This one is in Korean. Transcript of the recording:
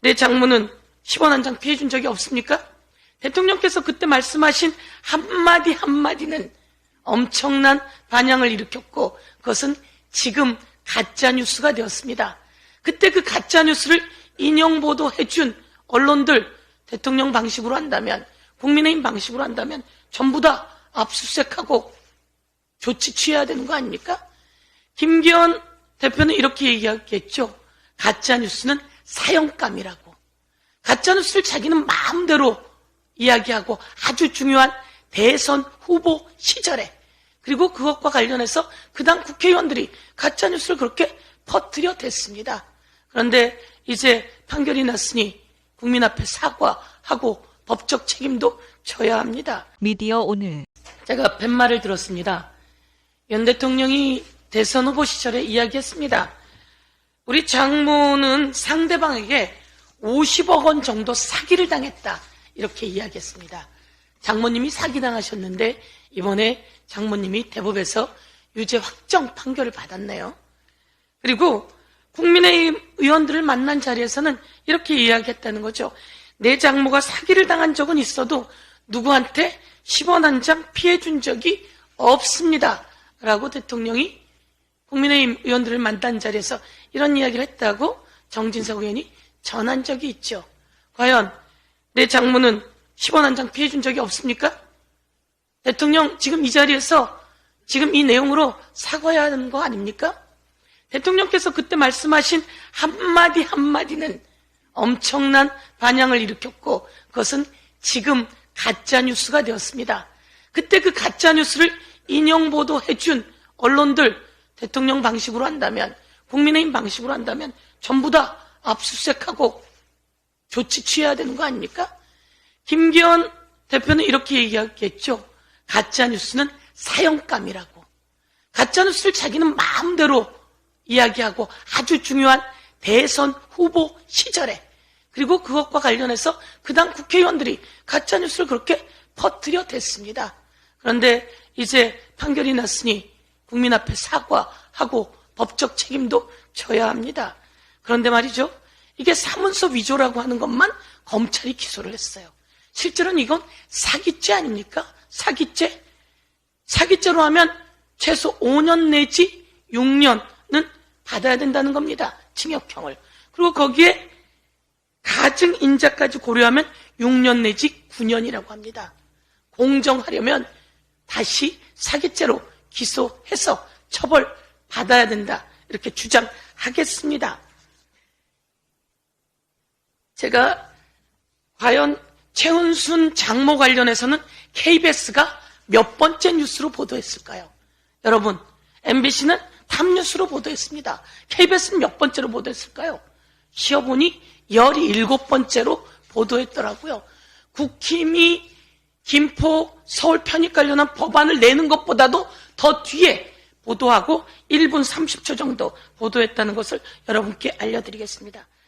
내 장모는 10원 한 장 피해준 적이 없습니까? 대통령께서 그때 말씀하신 한마디 한마디는 엄청난 반향을 일으켰고 그것은 지금 가짜뉴스가 되었습니다. 그때 그 가짜뉴스를 인용보도해준 언론들 대통령 방식으로 한다면, 국민의힘 방식으로 한다면 전부 다 압수수색하고 조치 취해야 되는 거 아닙니까? 김기현 대표는 이렇게 얘기하겠죠. 가짜뉴스는 사형감이라고. 가짜뉴스를 자기는 마음대로 이야기하고 아주 중요한 대선 후보 시절에, 그리고 그것과 관련해서 그 당 국회의원들이 가짜뉴스를 그렇게 퍼뜨려 댔습니다. 그런데 이제 판결이 났으니 국민 앞에 사과하고 법적 책임도 져야 합니다. 미디어 오늘. 제가 팻말을 들었습니다. 윤 대통령이 대선 후보 시절에 이야기했습니다. 우리 장모는 상대방에게 50억 원 정도 사기를 당했다, 이렇게 이야기했습니다. 장모님이 사기당하셨는데 이번에 장모님이 대법에서 유죄 확정 판결을 받았네요. 그리고 국민의힘 의원들을 만난 자리에서는 이렇게 이야기했다는 거죠. 내 장모가 사기를 당한 적은 있어도 누구한테 10원 한 장 피해준 적이 없습니다, 라고 대통령이 국민의힘 의원들을 만난 자리에서 이런 이야기를 했다고 정진석 의원이 전한 적이 있죠. 과연 내 장모는 10원 한 장 피해준 적이 없습니까? 대통령 지금 이 자리에서 지금 이 내용으로 사과해야 하는 거 아닙니까? 대통령께서 그때 말씀하신 한마디 한마디는 엄청난 반향을 일으켰고 그것은 지금 가짜뉴스가 되었습니다. 그때 그 가짜뉴스를 인용보도해준 언론들 대통령 방식으로 한다면, 국민의힘 방식으로 한다면 전부 다 압수수색하고 조치 취해야 되는 거 아닙니까? 김기현 대표는 이렇게 얘기하겠죠. 가짜뉴스는 사형감이라고. 가짜뉴스를 자기는 마음대로 이야기하고 아주 중요한 대선 후보 시절에, 그리고 그것과 관련해서 그 당 국회의원들이 가짜뉴스를 그렇게 퍼뜨려 댔습니다. 그런데 이제 판결이 났으니 국민 앞에 사과하고 법적 책임도 져야 합니다. 그런데 말이죠, 이게 사문서 위조라고 하는 것만 검찰이 기소를 했어요. 실제로는 이건 사기죄 아닙니까? 사기죄? 사기죄로 하면 최소 5년 내지 6년은 받아야 된다는 겁니다. 징역형을. 그리고 거기에 가증인자까지 고려하면 6년 내지 9년이라고 합니다. 공정하려면 다시 사기죄로 기소해서 처벌받아야 된다, 이렇게 주장하겠습니다. 제가 과연 최은순 장모 관련해서는 KBS가 몇 번째 뉴스로 보도했을까요? 여러분, MBC는 탑뉴스로 보도했습니다. KBS는 몇 번째로 보도했을까요? 시어보니 17번째로 보도했더라고요. 국힘이 김포 서울 편입 관련한 법안을 내는 것보다도 더 뒤에 보도하고 1분 30초 정도 보도했다는 것을 여러분께 알려드리겠습니다.